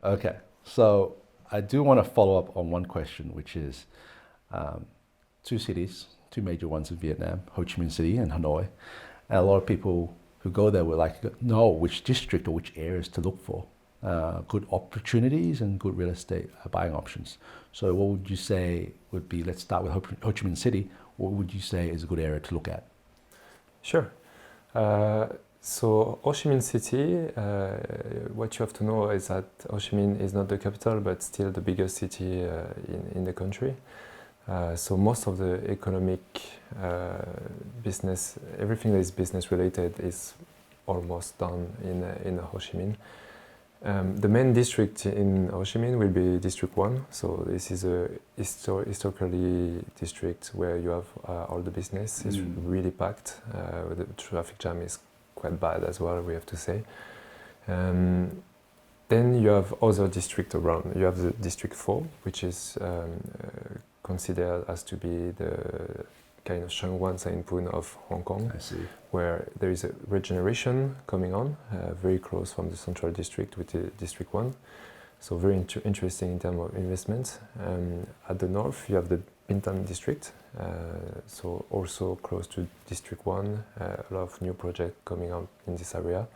Okay, so I do want to follow up on one question, which is um, two cities, two major ones in Vietnam, Ho Chi Minh City and Hanoi. And a lot of people who go there will like know which district or which areas to look for, good opportunities and good real estate buying options. So, what would you say would be? Let's start with Ho Chi Minh City. What would you say is a good area to look at? Sure. Uh, so Ho Chi Minh City, what you have to know is that Ho Chi Minh is not the capital, but still the biggest city in the country. So most of the economic business, everything that is business related, is almost done in Ho Chi Minh. The main district in Ho Chi Minh will be District 1. So this is a historically district where you have all the business. It's really packed. The traffic jam is quite bad as well, we have to say. Then you have other districts around. You have the District 4, which is considered as to be the kind of Shangwan Sainpun of Hong Kong. I see. Where there is a regeneration coming on, very close from the central district with the District 1. So very interesting in terms of investment. At the north, you have the Bintan district, so also close to District 1, a lot of new projects coming up in this area.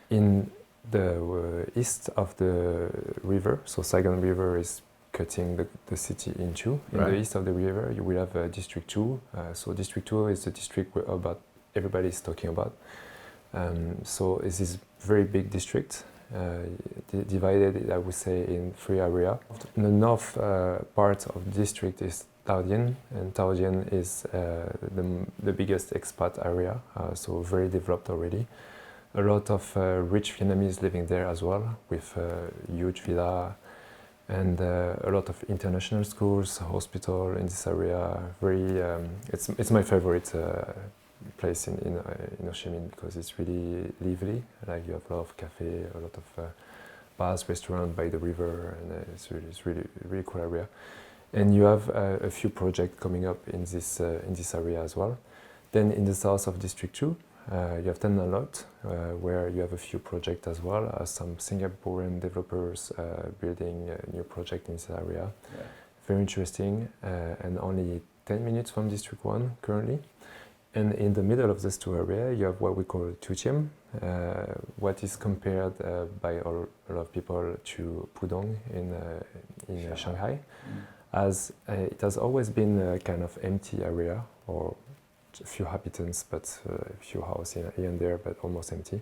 In the east of the river, so Saigon River is cutting the city in two. In the east of the river, you will have District 2. So District 2 is the district where about everybody is talking about. So it's this very big district, divided, I would say, in three areas. The north part of the district is Taodien, and Taodien is the biggest expat area, so very developed already. A lot of rich Vietnamese living there as well, with huge villa, and a lot of international schools, hospital in this area. Very, it's my favorite place in Ho Chi Minh because it's really lively. Like you have a lot of cafe, a lot of bars, restaurants by the river, and it's really cool area. And you have a few projects coming up in this area as well. Then in the south of District 2, you have Tan Lan Lot, where you have a few projects as well, some Singaporean developers building a new project in this area. Yeah. Very interesting, and only 10 minutes from District 1 currently. And in the middle of these two areas, you have what we call Tu Chiem, what is compared by a lot of people to Pudong in Shanghai, as it has always been a kind of empty area, or a few inhabitants, but a few houses here and there, but almost empty.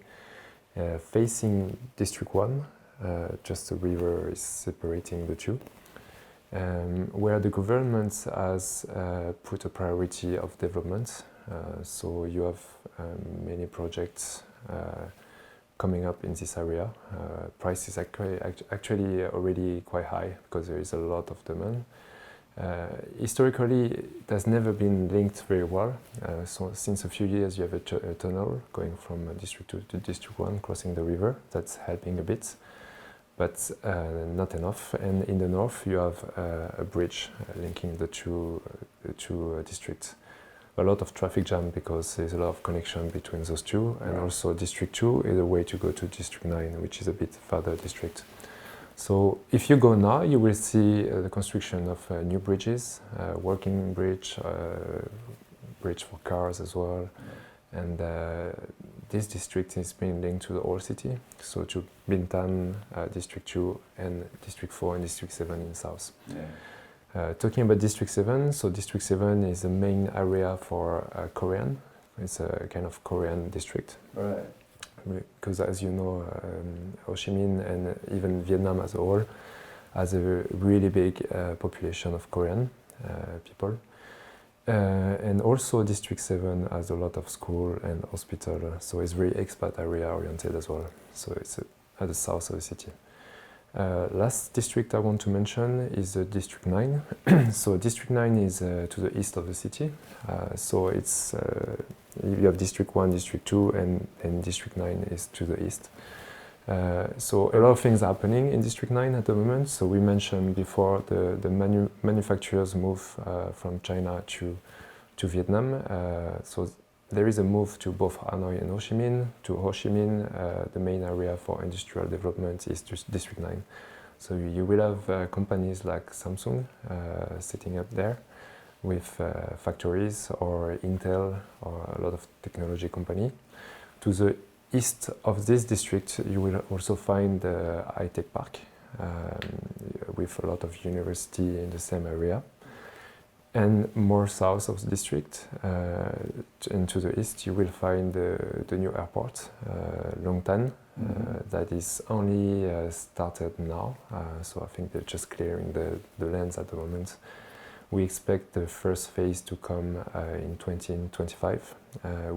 Facing District 1, just the river is separating the two, where the government has put a priority of development. So you have many projects coming up in this area. Price is actually already quite high because there is a lot of demand. Historically, it has never been linked very well. So since a few years, you have a tunnel going from District 2 to District 1, crossing the river. That's helping a bit, but not enough. And in the north, you have a bridge linking the two districts. A lot of traffic jam because there's a lot of connection between those two, and also District 2 is a way to go to District 9, which is a bit further district. So if you go now, you will see the construction of new bridges, working bridge, bridge for cars as well, and this district is being linked to the old city, so to Bintan, District 2, and District 4 and District 7 in south. Talking about District 7, so District 7 is the main area for Korean. It's a kind of Korean district. Right. Because as you know, Ho Chi Minh and even Vietnam as a whole has a really big population of Korean people. And also District 7 has a lot of school and hospital, so it's very expat area oriented as well. So it's at the south of the city. Last district I want to mention is District 9. So District 9 is to the east of the city. So it's you have District 1, District 2, and District 9 is to the east. So a lot of things are happening in District 9 at the moment. So we mentioned before the manufacturers move from China to Vietnam. So there is a move to both Hanoi and Ho Chi Minh. To Ho Chi Minh, the main area for industrial development is just District 9. So you will have companies like Samsung sitting up there with factories, or Intel, or a lot of technology company. To the east of this district, you will also find the high-tech park with a lot of university in the same area. And more south of the district, and to the east, you will find the new airport, Longtan, that is only started now. So I think they're just clearing the lands at the moment. We expect the first phase to come in 2025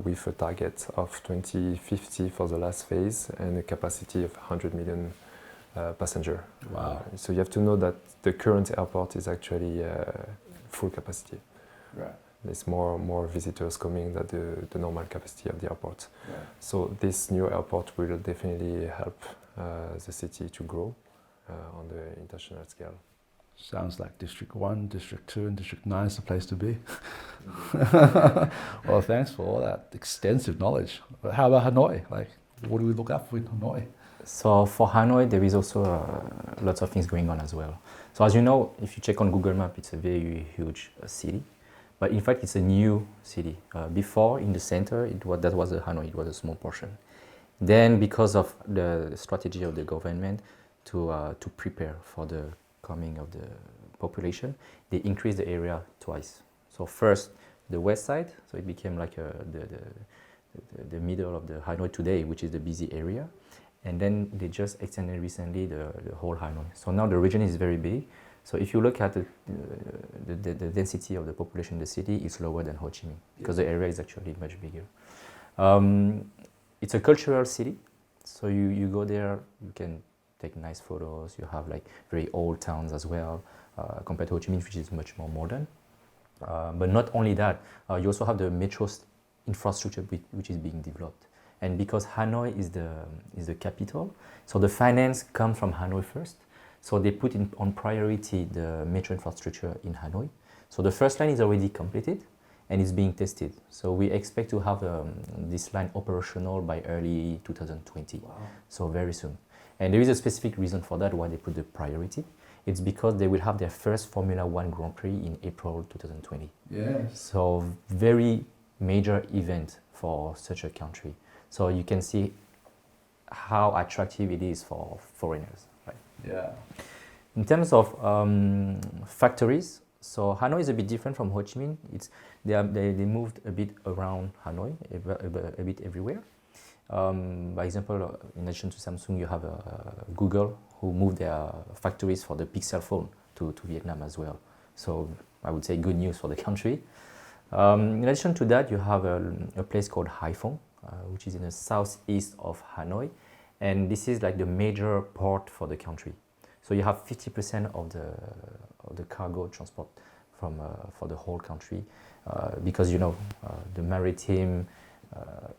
with a target of 2050 for the last phase and a capacity of 100 million passenger. Wow. So you have to know that the current airport is actually full capacity. Right. There's more visitors coming than the normal capacity of the airport. Right. So this new airport will definitely help the city to grow on the international scale. Sounds like District 1, District 2, and District 9 is the place to be. Well, thanks for all that extensive knowledge. But how about Hanoi? Like, what do we look out for in Hanoi? So for Hanoi, there is also lots of things going on as well. So as you know, if you check on Google Maps, it's a very huge city. But in fact, it's a new city. Before, in the center, that was Hanoi, it was a small portion. Then, because of the strategy of the government to prepare for the coming of the population, they increased the area twice. So first, the west side, so it became like the middle of the Hanoi today, which is the busy area. And then they just extended recently the whole Hanoi. So now the region is very big. So if you look at the density of the population in the city, it's lower than Ho Chi Minh because the area is actually much bigger. It's a cultural city. So you go there, you can take nice photos. You have like very old towns as well, compared to Ho Chi Minh, which is much more modern. But not only that, you also have the metro infrastructure which is being developed. And because Hanoi is the capital, so the finance comes from Hanoi first. So they put on priority the metro infrastructure in Hanoi. So the first line is already completed and it's being tested. So we expect to have this line operational by early 2020. Wow. So very soon. And there is a specific reason for that, why they put the priority. It's because they will have their first Formula One Grand Prix in April 2020. Yes. So very major event for such a country. So you can see how attractive it is for foreigners. Right? Yeah. In terms of factories, so Hanoi is a bit different from Ho Chi Minh. They moved a bit around Hanoi, a bit everywhere. By example, in addition to Samsung, you have Google, who moved their factories for the Pixel phone to Vietnam as well. So I would say good news for the country. In addition to that, you have a place called Hai Phong, which is in the southeast of Hanoi. And this is like the major port for the country. So you have 50% of the cargo transport for the whole country, because the maritime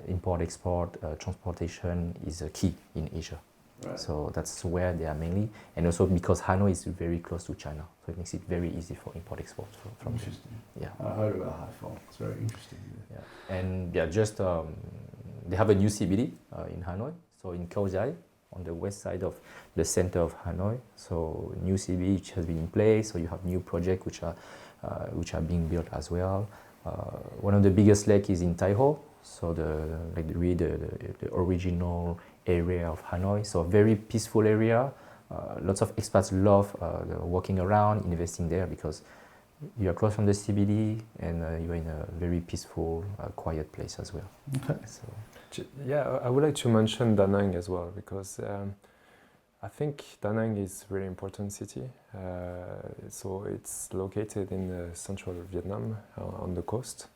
import-export transportation is a key in Asia. Right. So that's where they are mainly, and also because Hanoi is very close to China, so it makes it very easy for import-export from interesting. There. Yeah, I heard about Hai Phong. It's very interesting. Yeah, and just they have a new CBD in Hanoi, so in Khao Giai, on the west side of the center of Hanoi. So new CBD which has been in place. So you have new projects which are being built as well. One of the biggest lakes is in Tai Ho. So the original area of Hanoi. So a very peaceful area. Lots of expats love walking around, investing there because you are close from the CBD and you are in a very peaceful, quiet place as well. Okay. So. Yeah, I would like to mention Da Nang as well because I think Da Nang is a very important city. So it's located in central Vietnam on the coast.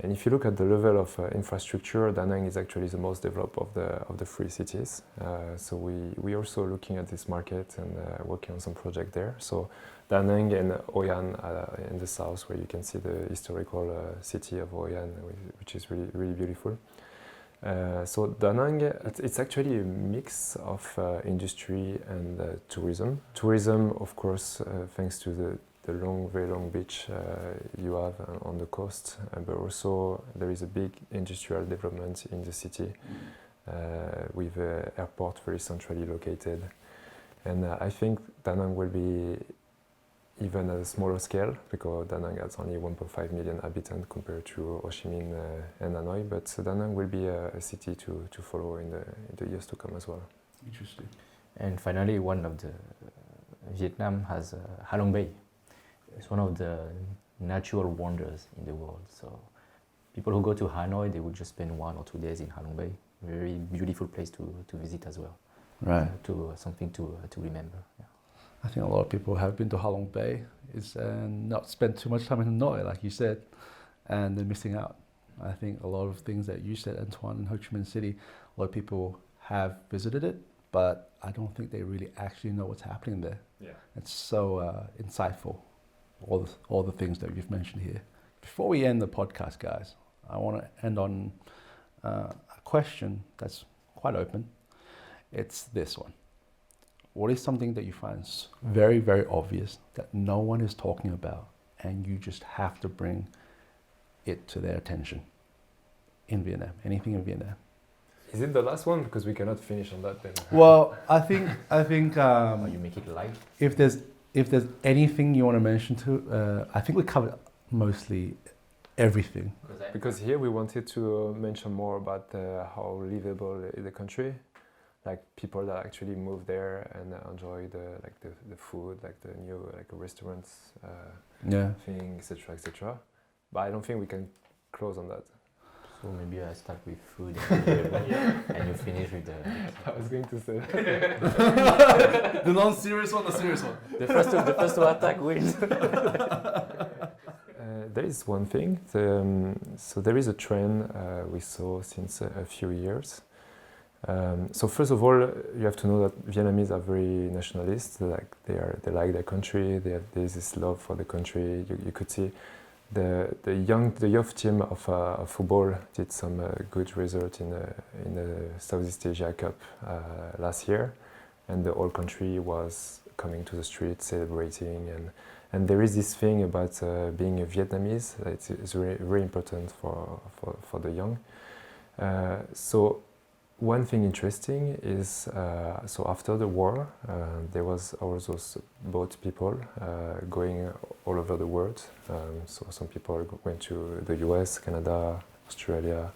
And if you look at the level of infrastructure, Da Nang is actually the most developed of the three cities. So we also looking at this market and working on some project there. So Da Nang and Hoi An in the south, where you can see the historical city of Hoi An, which is really, really beautiful. So Da Nang, it's actually a mix of industry and tourism. Tourism, of course, thanks to the very long beach you have on the coast, but also there is a big industrial development in the city with an airport very centrally located. And I think Da Nang will be even at a smaller scale, because Da Nang has only 1.5 million inhabitants compared to Ho Chi Minh and Hanoi. But Da Nang will be a city to follow in the years to come as well. Interesting. And finally, one of the Vietnam has Ha Long Bay. It's one of the natural wonders in the world. So people who go to Hanoi, they will just spend 1 or 2 days in Ha Long Bay. Very beautiful place to visit as well. Right. Something to remember. Yeah. I think a lot of people have been to Ha Long Bay is not spent too much time in Hanoi, like you said, and they're missing out. I think a lot of things that you said, Antoine, in Ho Chi Minh City, a lot of people have visited it, but I don't think they really actually know what's happening there. Yeah. It's so insightful, all the things that you've mentioned here. Before we end the podcast, guys, I want to end on a question that's quite open. It's this one. What is something that you find very, very obvious that no one is talking about, and you just have to bring it to their attention in Vietnam? Anything in Vietnam? Is it the last one? Because we cannot finish on that then. Well, I think You make it light. if there's anything you want to mention to, I think we covered mostly everything. Because here we wanted to mention more about how livable is the country, like people that actually move there and enjoy the food, like the new restaurants, thing, etc., etc. But I don't think we can close on that. So maybe I start with food and you finish with the... I was going to say The non-serious one, the serious one. The first to attack wins. There is one thing. So there is a trend we saw since a few years. So first of all, you have to know that Vietnamese are very nationalist. Like they like their country. There's this love for the country. You could see the youth team of football did some good result in the Southeast Asia Cup last year, and the whole country was coming to the street celebrating. And there is this thing about being a Vietnamese. It's very, very important for the young. So one thing interesting is, so after the war, there was also boat people going all over the world. So some people went to the US, Canada, Australia,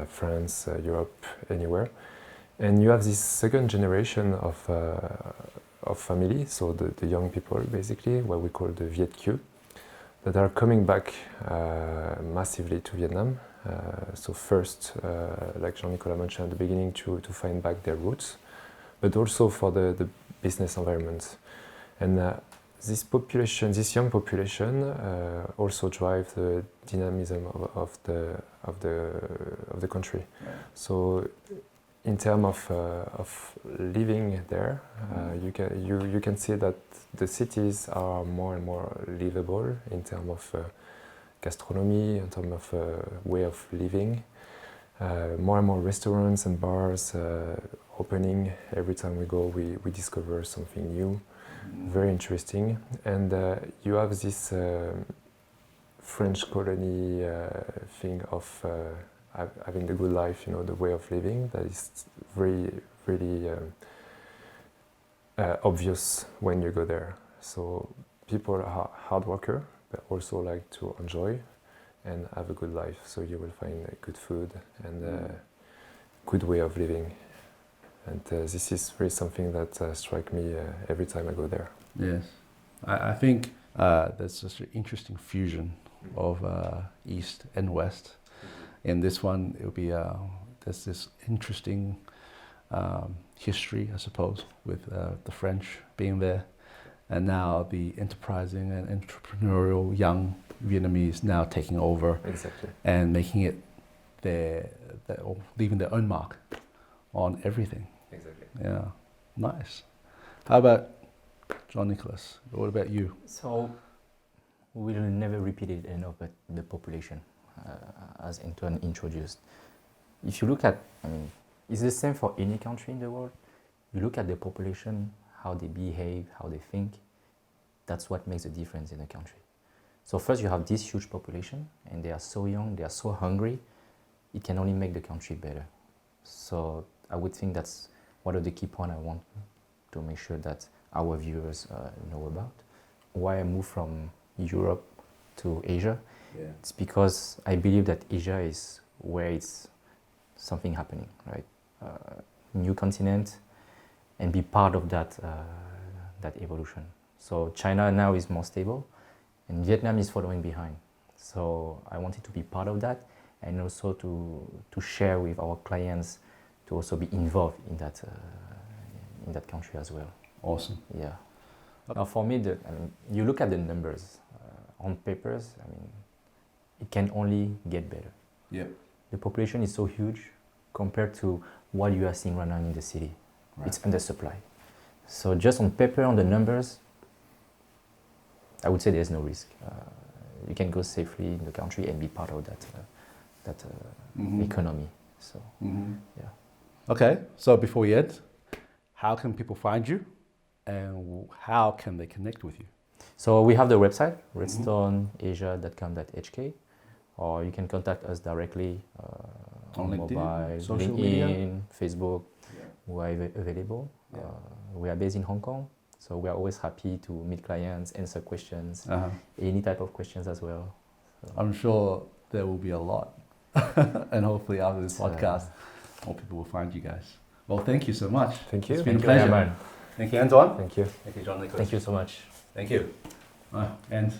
France, Europe, anywhere. And you have this second generation of family, so the young people basically, what we call the Viet Kieu, that are coming back massively to Vietnam. So first, like Jean-Nicolas mentioned at the beginning, to find back their roots, but also for the business environment. And this young population also drives the dynamism of the country. Yeah. So in terms of living there, you can see that the cities are more and more livable in terms of gastronomy, in terms of way of living. More and more restaurants and bars opening. Every time we go, we discover something new, very interesting. And you have this French colony thing of having the good life, the way of living that is really obvious when you go there. So people are hard worker, but also like to enjoy and have a good life. So you will find good food and good way of living. And this is really something that strikes me every time I go there. Yes, I think there's such an interesting fusion of East and West. In this one, it'll be there's this interesting history, I suppose, with the French being there. And now the enterprising and entrepreneurial young Vietnamese now taking over. Exactly. And making it or leaving their own mark on everything. Exactly. Yeah, nice. How about Jean-Nicolas? What about you? So we'll never repeat it enough, but the population, as Antoine introduced. If you look at, it's the same for any country in the world. You look at the population, how they behave, how they think, that's what makes a difference in a country. So first you have this huge population and they are so young, they are so hungry, it can only make the country better. So I would think that's one of the key points I want to make sure that our viewers know about. Why I moved from Europe to Asia? Yeah. It's because I believe that Asia is where it's something happening, right? New continent, and be part of that that evolution. So China now is more stable, and Vietnam is following behind. So I wanted to be part of that, and also to share with our clients, to also be involved in that country as well. Awesome. Yeah. Now for me, you look at the numbers on papers. I mean, it can only get better. Yep. The population is so huge compared to what you are seeing right now in the city. Right. It's under supply. So just on paper, on the numbers, I would say there's no risk. You can go safely in the country and be part of that economy. So yeah. Okay, so before we end, how can people find you, and how can they connect with you? So we have the website, redstoneasia.com.hk, or you can contact us directly On LinkedIn, mobile, social LinkedIn, media? Facebook. We are available. Yeah. We are based in Hong Kong, so we are always happy to meet clients, answer questions, any type of questions as well. So I'm sure there will be a lot, and hopefully after this podcast, more people will find you guys. Well, thank you so much. Thank you. It's been a Thank you, pleasure. Herman. Thank you, Antoine. Thank you. Thank you, John Nicholas. Thank you so much. Thank you. And